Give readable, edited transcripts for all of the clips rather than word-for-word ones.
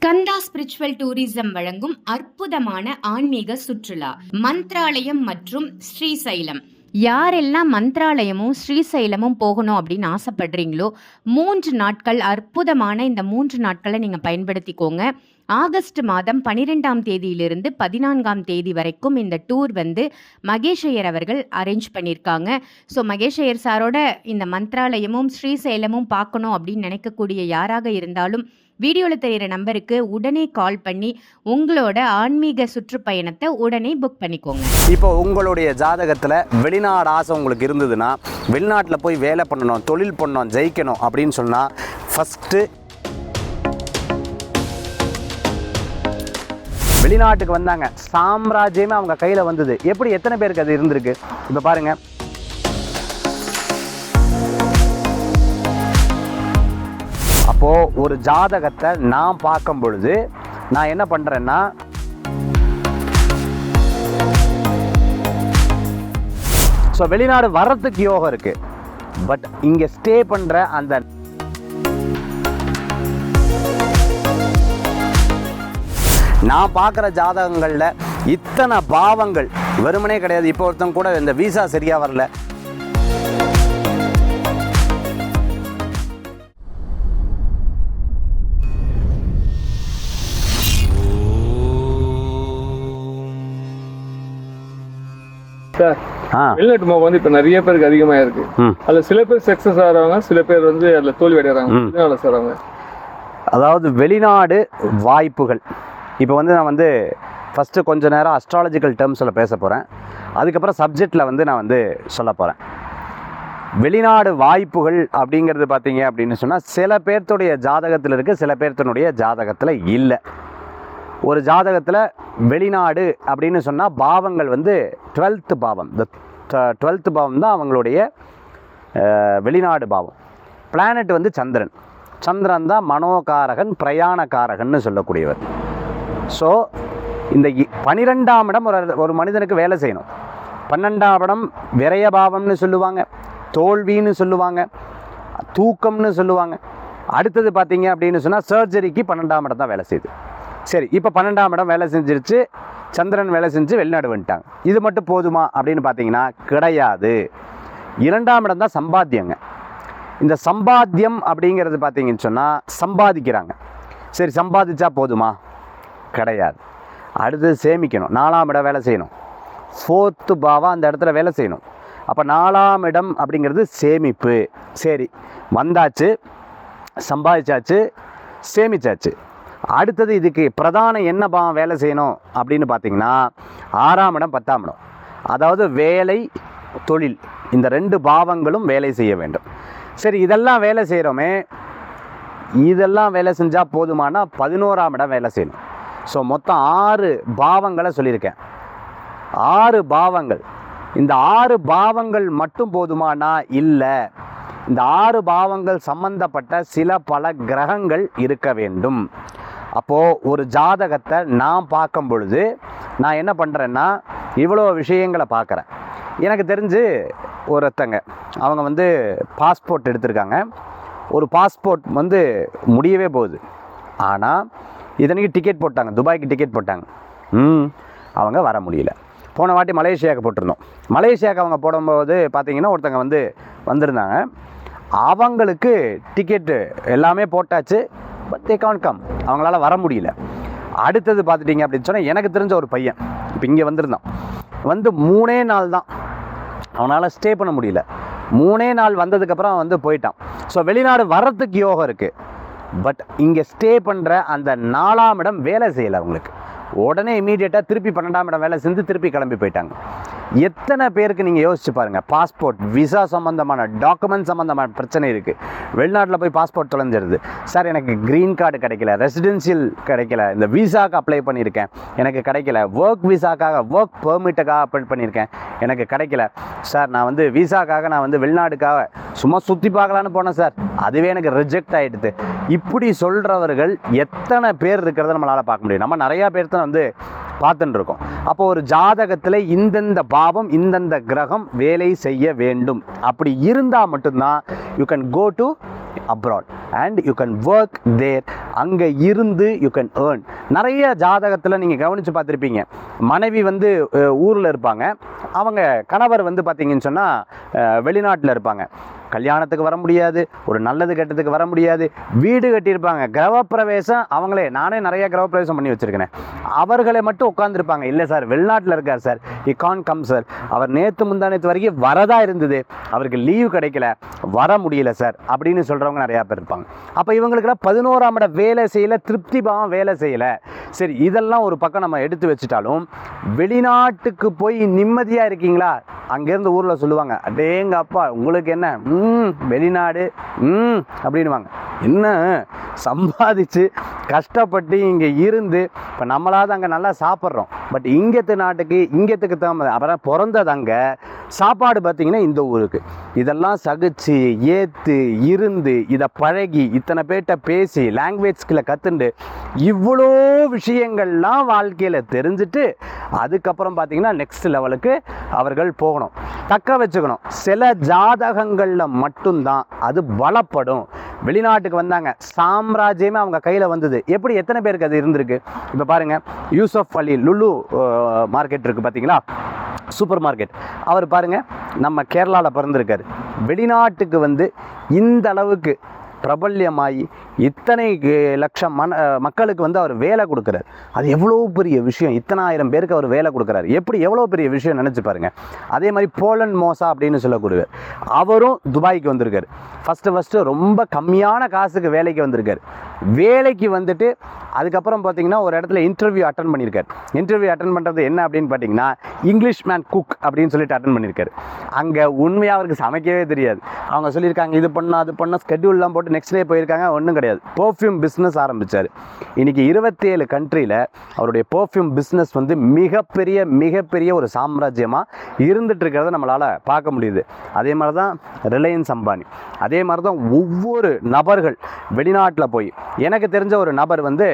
Skanda spiritual tourism வழங்கும் அற்புதமான ஆன்மீக சுற்றுலா மந்த்ராலயம் மற்றும் ஸ்ரீசைலம். யாரெல்லாம் மந்த்ராலயமும் ஸ்ரீசைலமும் போகணும் அப்படின்னு ஆசைப்படுறீங்களோ 3 நாட்கள் அற்புதமான இந்த 3 நாட்களை நீங்கள் பயன்படுத்திக்கோங்க. ஆகஸ்ட் மாதம் 12ஆம் தேதியிலிருந்து 14ஆம் தேதி வரைக்கும் இந்த டூர் மகேஷ் ஐயர் அவர்கள் அரேஞ்ச் பண்ணியிருக்காங்க. ஸோ மகேஷ் ஐயர் சாரோட இந்த மந்த்ராலயமும் ஸ்ரீசைலமும் பார்க்கணும் அப்படின்னு நினைக்கக்கூடிய யாராக இருந்தாலும் வீடியோவில் தெரிகிற நம்பருக்கு உடனே கால் பண்ணி உங்களோட ஆன்மீக சுற்றுப்பயணத்தை உடனே புக் பண்ணிக்கோங்க. இப்போ உங்களுடைய ஜாதகத்தில் வெளிநாடு ஆசை உங்களுக்கு இருந்ததுன்னா, வெளிநாட்டில் போய் வேலை பண்ணணும், தொழில் பண்ணணும், ஜெயிக்கணும் அப்படின்னு சொன்னால் ஃபஸ்ட்டு வெளிநாட்டுக்கு வந்தாங்க, சாம்ராஜ்யமே அவங்க கையில் வந்தது. எப்படி எத்தனை பேருக்கு அது இருந்திருக்கு? இப்போ பாருங்கள், அப்போது ஒரு ஜாதகத்தை நான் பார்க்கும் பொழுது நான் என்ன பண்ணுறேன்னா, ஸோ வெளிநாடு வர்றதுக்கு யோகம் இருக்குது, பட் இங்கே ஸ்டே பண்ணுற அந்த நான் பார்க்குற ஜாதகங்களில் இத்தனை பாவங்கள் வெறுமனே கிடையாது. இப்போ ஒருத்தங்க கூட இந்த வீசா சரியாக வரல, சார் வெளிநாட்டு மோகம் இப்ப நிறைய பேருக்கு அதிகமா இருக்கு. அதுல சில பேர் சக்சஸ் ஆகிறாங்க, சில பேர் அதுல தோல்வி அடைகிறாங்க. சார் அவங்க அதாவது வெளிநாடு வாய்ப்புகள். இப்போ நான் ஃபஸ்ட்டு கொஞ்ச நேரம் அஸ்ட்ராலஜிக்கல் டேர்ம்ஸில் பேச போகிறேன், அதுக்கப்புறம் சப்ஜெக்டில் நான் சொல்ல போகிறேன். வெளிநாடு வாய்ப்புகள் அப்படிங்கிறது பார்த்தீங்க அப்படின்னு சொன்னால் சில பேர்த்துடைய ஜாதகத்தில் இருக்குது, சில பேர்த்தினுடைய ஜாதகத்தில் இல்லை. ஒரு ஜாதகத்தில் வெளிநாடு அப்படின்னு சொன்னால் பாவங்கள் 12th பாவம், இந்த 12th பாவம் தான் அவங்களுடைய வெளிநாடு பாவம். பிளானட் சந்திரன். சந்திரன் தான் மனோகாரகன், பிரயாணக்காரகன்னு சொல்லக்கூடியவர். ஸோ இந்த 12ஆம் இடம் ஒரு மனிதனுக்கு வேலை செய்யணும். 12ஆம் இடம் விரயபாவம்னு சொல்லுவாங்க, தோல்வின்னு சொல்லுவாங்க, தூக்கம்னு சொல்லுவாங்க. அடுத்தது பார்த்தீங்க அப்படின்னு சொன்னால் சர்ஜரிக்கு 12ஆம் இடம் தான் வேலை செய்யுது. சரி, இப்போ 12ஆம் இடம் வேலை செஞ்சிருச்சு, சந்திரன் வேலை செஞ்சு வெளிநாடு வந்துட்டாங்க. இது மட்டும் போதுமா அப்படின்னு பார்த்தீங்கன்னா கிடையாது. 2ஆம் இடம் தான் சம்பாத்தியங்க. இந்த சம்பாத்தியம் அப்படிங்கிறது பார்த்தீங்கன்னு சொன்னால் சம்பாதிக்கிறாங்க. சரி, சம்பாதிச்சா போதுமா? கிடையாது. அடுத்தது சேமிக்கணும். 4ஆம் இடம் வேலை செய்யணும். 4th பாவம் அந்த இடத்துல வேலை செய்யணும். அப்போ 4ஆம் இடம் அப்படிங்கிறது சேமிப்பு. சரி, வந்தாச்சு, சம்பாதிச்சாச்சு, சேமிச்சாச்சு. அடுத்தது இதுக்கு பிரதான என்ன பாவம் வேலை செய்யணும் அப்படின்னு பார்த்தீங்கன்னா 6ஆம் இடம் 10ஆம் இடம். அதாவது வேலை, தொழில், இந்த 2 பாவங்களும் வேலை செய்ய வேண்டும். சரி, இதெல்லாம் வேலை செய்கிறோமே, இதெல்லாம் வேலை செஞ்சால் போதுமானா 11ஆம் இடம் வேலை செய்யணும். ஸோ மொத்தம் 6 பாவங்களை சொல்லியிருக்கேன். 6 பாவங்கள். இந்த 6 பாவங்கள் மட்டும் போதுமானா இல்லை, இந்த 6 பாவங்கள் சம்பந்தப்பட்ட சில பல கிரகங்கள் இருக்க வேண்டும். அப்போது ஒரு ஜாதகத்தை நான் பார்க்கும் பொழுது நான் என்ன பண்ணுறேன்னா இவ்வளோ விஷயங்களை பார்க்குறேன். எனக்கு தெரிஞ்சு ஒருத்தங்க அவங்க பாஸ்போர்ட் எடுத்திருக்காங்க. ஒரு பாஸ்போர்ட் முடியவே போகுது. ஆனால் இதனைக்கு டிக்கெட் போட்டாங்க, துபாய்க்கு டிக்கெட் போட்டாங்க. அவங்க வர முடியல. போன வாட்டி மலேசியாவுக்கு போட்டிருந்தோம். மலேசியாவுக்கு அவங்க போடும்போது பார்த்தீங்கன்னா ஒருத்தங்க வந்திருந்தாங்க. அவங்களுக்கு டிக்கெட்டு எல்லாமே போட்டாச்சு, பட் தே கான்ட் கம். அவங்களால வர முடியல. அடுத்தது பார்த்துட்டிங்க அப்படின்னு சொன்னால் எனக்கு தெரிஞ்ச ஒரு பையன் இப்போ இங்கே வந்திருந்தான். 3 நாள் தான் அவனால் ஸ்டே பண்ண முடியல. 3 நாள் வந்ததுக்கப்புறம் போயிட்டான். ஸோ வெளிநாடு வர்றதுக்கு யோகம் இருக்குது, பட் இங்கே ஸ்டே பண்ணுற அந்த 4ஆம் இடம் வேலை செய்யலை அவங்களுக்கு. உடனே இமீடியட்டாக திருப்பி 12ஆம் இடம் வேலை செஞ்சு திருப்பி கிளம்பி போயிட்டாங்க. எத்தனை பேருக்கு நீங்கள் யோசிச்சு பாருங்கள், பாஸ்போர்ட், விசா சம்மந்தமான டாக்குமெண்ட் சம்மந்தமான பிரச்சனை இருக்குது. வெளிநாட்டில் போய் பாஸ்போர்ட் தொலைஞ்சிருது. சார், எனக்கு க்ரீன் கார்டு கிடைக்கல, ரெசிடென்ஷியல் கிடைக்கல, இந்த விசாவுக்கு அப்ளை பண்ணியிருக்கேன், எனக்கு கிடைக்கல. ஒர்க் விசாக்காக, ஒர்க் பெர்மிட்டுக்காக அப்ளை பண்ணியிருக்கேன், எனக்கு கிடைக்கல. சார், நான் விசாக்காக நான் வெளிநாடுக்காக சும்மா சுற்றி பார்க்கலான்னு போனேன் சார், அதுவே எனக்கு ரிஜெக்ட் ஆகிடுது. இப்படி சொல்கிறவர்கள் எத்தனை பேர் இருக்கிறத நம்மளால் பார்க்க முடியும். நம்ம நிறையா பேர் தான் பார்த்துட்டு இருக்கோம். அப்போ ஒரு ஜாதகத்தில் இந்தந்த பாவம், இந்தந்த கிரகம் வேலை செய்ய வேண்டும். அப்படி இருந்தால் மட்டும்தான் you can go to abroad and you can work there. அங்கே இருந்து யூ கேன் ஏர்ன். நிறைய ஜாதகத்தில் நீங்கள் கவனித்து பார்த்துருப்பீங்க, மனைவி வந்து ஊரில் இருப்பாங்க, அவங்க கணவர் வந்து பார்த்தீங்கன்னு சொன்னால் வெளிநாட்டில் இருப்பாங்க. கல்யாணத்துக்கு வர முடியாது, ஒரு நல்லது கெட்டதுக்கு வர முடியாது. வீடு கட்டியிருப்பாங்க, கிரகப்பிரவேசம் அவங்களே, நானே நிறைய கிரகப்பிரவேசம் பண்ணி வச்சுருக்கேன். அவர்களை மட்டும் உட்காந்துருப்பாங்க, இல்லை சார் வெளிநாட்டில் இருக்கார் சார், இ கான் கம் சார், அவர் நேற்று முந்தானத்து வரைக்கும் வரதா இருந்தது, அவருக்கு லீவு கிடைக்கல, வர முடியல சார் அப்படின்னு சொல்கிறவங்க நிறையா பேர் இருப்பாங்க. அப்போ இவங்களுக்கெல்லாம் 11ஆம் இடம் வேலை செய்யலை, திருப்தி பாவம் வேலை செய்யலை. சரி, இதெல்லாம் ஒரு பக்கம் நம்ம எடுத்து வச்சுட்டாலும், வெளிநாட்டுக்கு போய் நிம்மதியாக இருக்கீங்களா? அங்கேருந்து ஊரில் சொல்லுவாங்க, அடேங்க அப்பா உங்களுக்கு என்ன வெளிநாடு அப்படின்வாங்க. என்ன சம்பாதிச்சு கஷ்டப்பட்டு இங்கே இருந்து இப்போ நம்மளாவது அங்கே நல்லா சாப்பிட்றோம், பட் இங்கத்து நாட்டுக்கு இங்கத்துக்கு தான் அப்புறம் பிறந்தது அங்கே, சாப்பாடு பார்த்திங்கன்னா இந்த ஊருக்கு. இதெல்லாம் சகிச்சு ஏற்று இருந்து இதை பழகி இத்தனை பேர்கிட்ட பேசி லாங்குவேஜ் ஸ்கில்லை கற்றுண்டு இவ்வளோ விஷயங்கள்லாம் வாழ்க்கையில் தெரிஞ்சுட்டு அதுக்கப்புறம் பார்த்திங்கன்னா நெக்ஸ்ட் லெவலுக்கு அவர்கள் போகணும், தக்க வச்சுக்கணும். சில ஜாதகங்களில் மட்டும்தான் அது பலப்படும். வெளிநாட்டுக்கு வந்தாங்க, சாம்ராஜ்யமே அவங்க கையில் வந்தது. எப்படி எத்தனை பேருக்கு அது இருந்திருக்கு? இப்போ பாருங்கள், யூசுப் அலி லுலு மார்க்கெட் இருக்குது பார்த்தீங்களா, சூப்பர் மார்க்கெட், அவர் பாருங்கள் நம்ம கேரளாவில் பிறந்திருக்காரு. வெளிநாட்டுக்கு வந்து இந்த அளவுக்கு பிரபல்யமாகி இத்தனை லட்சம் மக்களுக்கு வந்து அவர் வேலை கொடுக்குறாரு. அது எவ்வளோ பெரிய விஷயம். இத்தனை ஆயிரம் பேருக்கு அவர் வேலை கொடுக்குறாரு. எப்படி எவ்வளோ பெரிய விஷயம் நினச்சி பாருங்கள். அதே மாதிரி போலண்ட் மோசா அப்படின்னு சொல்லக்கூடியவர், அவரும் துபாய்க்கு வந்திருக்காரு. ஃபஸ்ட்டு ரொம்ப கம்மியான காசுக்கு வேலைக்கு வந்திருக்காரு. வேலைக்கு வந்துட்டு அதுக்கப்புறம் பார்த்தீங்கன்னா ஒரு இடத்துல இன்டர்வியூ அட்டன் பண்ணியிருக்காரு. இன்டர்வியூ அட்டன் பண்ணுறது என்ன அப்படின்னு பார்த்தீங்கன்னா இங்கிலீஷ் மேன் குக் அப்படின்னு சொல்லிட்டு அட்டன் பண்ணியிருக்காரு. அங்கே உண்மையாக அவருக்கு சமைக்கவே தெரியாது. அவங்க சொல்லியிருக்காங்க இது பண்ணால் அது பண்ணால் ஸ்கெட்யூல்லாம் போட்டு நெக்ஸ்ட் டே போயிருக்காங்க, ஒன்றும் கிடையாது. பர்ஃப்யூம் பிஸ்னஸ் ஆரம்பித்தார். இன்றைக்கி 27 கண்ட்ரியில் அவருடைய பர்ஃப்யூம் பிஸ்னஸ் வந்து மிகப்பெரிய ஒரு சாம்ராஜ்யமாக இருந்துட்டு இருக்கிறத நம்மளால் பார்க்க முடியுது. அதே மாதிரி தான் ரிலையன்ஸ் அம்பானி, அதே மாதிரி தான் ஒவ்வொரு நபர்கள் வெளிநாட்டில் போய், எனக்கு தெரிஞ்ச ஒரு நபர் வந்து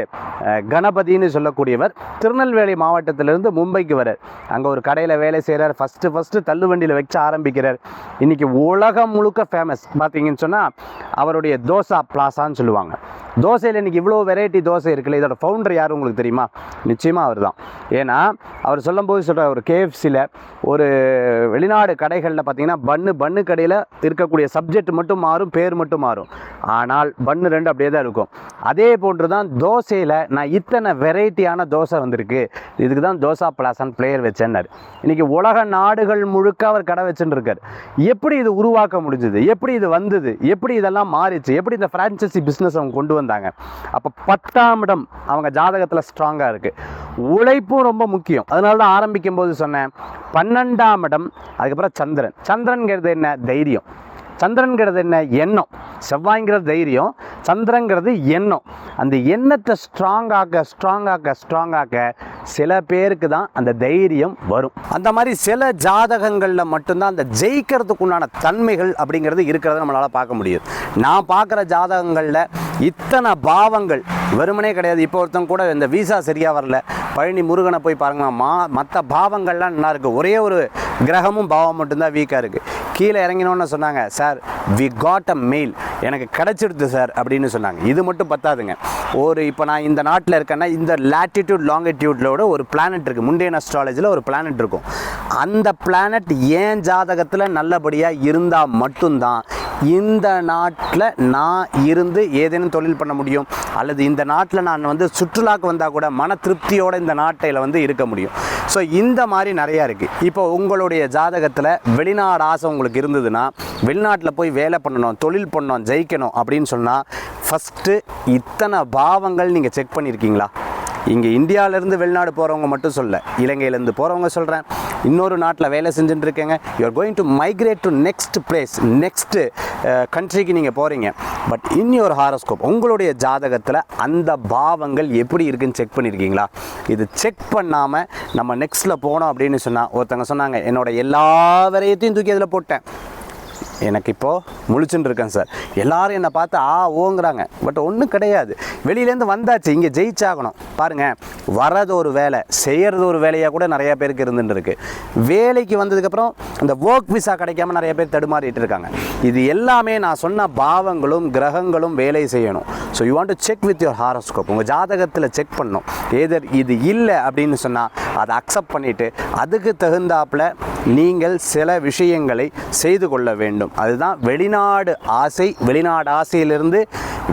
கணபதினு சொல்லக்கூடியவர் திருநெல்வேலி மாவட்டத்திலிருந்து மும்பைக்கு வரார். அங்கே ஒரு கடையில் வேலை செய்கிறார். ஃபஸ்ட்டு தள்ளுவண்டியில் வச்சு ஆரம்பிக்கிறார். இன்றைக்கி உலகம் முழுக்க ஃபேமஸ். பார்த்தீங்கன்னு சொன்னால் அவருடைய தோசா பிளாசான்னு சொல்லுவாங்க. தோசையில் இன்றைக்கி இவ்வளோ வெரைட்டி தோசை இருக்குல்ல, இதோட ஃபவுண்டர் யார் உங்களுக்கு தெரியுமா? நிச்சயமாக அவர் தான். ஏன்னா அவர் சொல்லும்போது சொல்கிற ஒரு KFCயில் ஒரு வெளிநாடு கடைகளில் பார்த்தீங்கன்னா பன்னு கடையில் இருக்கக்கூடிய சப்ஜெக்ட் மட்டும் மாறும், பேர் மட்டும் மாறும், ஆனால் பன்னு 2 அப்படியே தான் இருக்கும். அதே போன்று தான் தோசையில் நான் இத்தனை வெரைட்டியான தோசை வந்திருக்கு, இதுக்கு தான் தோசா பிளாசான் பிளேயர் வச்சேன்னார். இன்றைக்கி உலக நாடுகள் முழுக்க அவர் கடை வச்சுன்னு இருக்கார். எப்படி இது உருவாக்க முடிஞ்சது? எப்படி இது வந்தது? எப்படி இதெல்லாம் மாறிச்சு? எப்படி இந்த ஃப்ரான்ச்சைசி பிஸ்னஸ் அவங்க கொண்டு வந்தாங்க? அப்போ 10ஆம் இடம் அவங்க ஜாதகத்தில் ஸ்ட்ராங்காக இருக்குது. உழைப்பும் ரொம்ப முக்கியம். அதனால தான் ஆரம்பிக்கும் போது சொன்னேன் 12ஆம் இடம், அதுக்கப்புறம் சந்திரன்கிறது என்ன? தைரியம். சந்திரன்கிறது என்ன? எண்ணம். செவ்வாய்ங்கிறது தைரியம், சந்திரங்கிறது எண்ணம். அந்த எண்ணத்தை ஸ்ட்ராங்காக்க சில பேருக்கு தான் அந்த தைரியம் வரும். அந்த மாதிரி சில ஜாதகங்களில் மட்டும்தான் அந்த ஜெயிக்கிறதுக்குண்டான தன்மைகள் அப்படிங்கிறது இருக்கிறத நம்மளால் பார்க்க முடியுது. நான் பார்க்குற ஜாதகங்களில் இத்தனை பாவங்கள் வெறுமனே கிடையாது. இப்போ ஒருத்தங்க கூட இந்த வீசா சரியாக வரல, பழனி முருகனை போய் பாருங்கம்மா, மற்ற பாவங்கள்லாம் நல்லா இருக்குது, ஒரே ஒரு கிரகமும் பாவம் மட்டும்தான் வீக்காக இருக்குது. கீழே இறங்கினோன்னு சொன்னாங்க, sir we got a mail, எனக்கு கிடச்சிடுது சார் அப்படின்னு சொன்னாங்க. இது மட்டும் பத்தாதுங்க. இப்போ நான் இந்த நாட்டில் இருக்கேன்னா இந்த லேட்டிடியூட் லாங்கிடியூட்லோட ஒரு பிளானட் இருக்குது. முண்டேன் அஸ்ட்ராலஜியில் ஒரு பிளானட் இருக்கும். அந்த பிளானட் ஏன் ஜாதகத்தில் நல்லபடியாக இருந்தால் மட்டும்தான் இந்த நாட்டில் நான் இருந்து ஏதேனும் தொழில் பண்ண முடியும், அல்லது இந்த நாட்டில் நான் வந்து சுற்றுலாக்கு வந்தால் கூட மன திருப்தியோடு இந்த நாட்டில் வந்து இருக்க முடியும். ஸோ இந்த மாதிரி நிறையா இருக்குது. இப்போ உங்களுடைய ஜாதகத்தில் வெளிநாடு ஆசை உங்களுக்கு இருந்ததுன்னா, வெளிநாட்டில் போய் வேலை பண்ணணும், தொழில் பண்ணணும், ஜெயிக்கணும் அப்படின்னு சொன்னால் ஃபஸ்ட்டு இத்தனை பாவங்கள் நீங்கள் செக் பண்ணியிருக்கீங்களா? இங்கே இந்தியாவிலேருந்து வெளிநாடு போகிறவங்க மட்டும் சொல்ல, இலங்கையிலேருந்து போகிறவங்க சொல்கிறேன், இன்னொரு நாட்டில் வேலை செஞ்சுட்டு இருக்கேங்க, you are going to migrate to next place, next கண்ட்ரிக்கு நீங்கள் போகிறீங்க. பட் இன் யுவர் ஹாரோஸ்கோப் உங்களுடைய ஜாதகத்தில் அந்த பாவங்கள் எப்படி இருக்குன்னு செக் பண்ணியிருக்கீங்களா? இது செக் பண்ணாமல் நம்ம நெக்ஸ்ட்டில் போனோம் அப்படின்னு சொன்னால், ஒருத்தங்க சொன்னாங்க என்னோட எல்லா விரயத்தையும் தூக்கி அதில் போட்டேன், எனக்கு இப்போது முழிச்சுட்டு இருக்கேன் சார். எல்லாரும் என்னை பார்த்து ஓங்கிறாங்க. பட் ஒன்றும் கிடையாது. வெளியிலேருந்து வந்தாச்சு, இங்கே ஜெயிச்சாகணும். பாருங்கள், வர்றது ஒரு வேலை, செய்கிறது ஒரு வேலையாக கூட நிறையா பேருக்கு இருந்துட்டு இருக்கு. வேலைக்கு வந்ததுக்கப்புறம் இந்த ஒர்க் விசா கிடைக்காம நிறைய பேர் தடுமாறிட்டு இருக்காங்க. இது எல்லாமே நான் சொன்ன பாவங்களும் கிரகங்களும் வேலை செய்யணும். So you want to check with your horoscope. உங்கள் ஜாதகத்தில் செக் பண்ணணும். ஏதர் இது இல்லை அப்படின்னு சொன்னால் அதை அக்செப்ட் பண்ணிவிட்டு அதுக்கு தகுந்தாப்பில் நீங்கள் சில விஷயங்களை செய்து கொள்ள வேண்டும். அதுதான் வெளிநாடு ஆசை. வெளிநாடு ஆசையிலிருந்து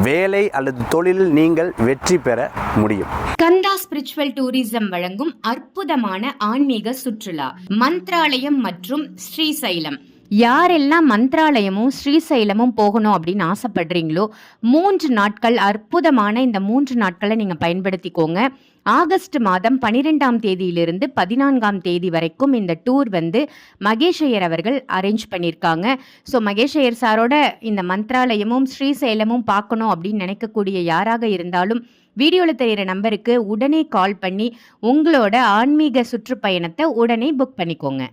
வேலை அல்லது தொழிலில் நீங்கள் வெற்றி பெற முடியும். கந்தா ஸ்பிரிச்சுவல் டூரிசம் வழங்கும் அற்புதமான ஆன்மீக சுற்றுலா மந்த்ராலயம் மற்றும் ஸ்ரீசைலம். யாரெல்லாம் மந்த்ராலயமும் ஸ்ரீசைலமும் போகணும் அப்படின்னு ஆசைப்படுறீங்களோ 3 நாட்கள் அற்புதமான இந்த 3 நாட்களை நீங்கள் பயன்படுத்திக்கோங்க. ஆகஸ்ட் மாதம் 12ஆம் தேதியிலிருந்து 14ஆம் தேதி வரைக்கும் இந்த டூர் வந்து மகேஷ் ஐயர் அவர்கள் அரேஞ்ச் பண்ணியிருக்காங்க. ஸோ மகேஷ் ஐயர் சாரோட இந்த மந்த்ராலயமும் ஸ்ரீசைலமும் பார்க்கணும் அப்படின்னு நினைக்கக்கூடிய யாராக இருந்தாலும் வீடியோவில் தெரிகிற நம்பருக்கு உடனே கால் பண்ணி உங்களோட ஆன்மீக சுற்றுப்பயணத்தை உடனே புக் பண்ணிக்கோங்க.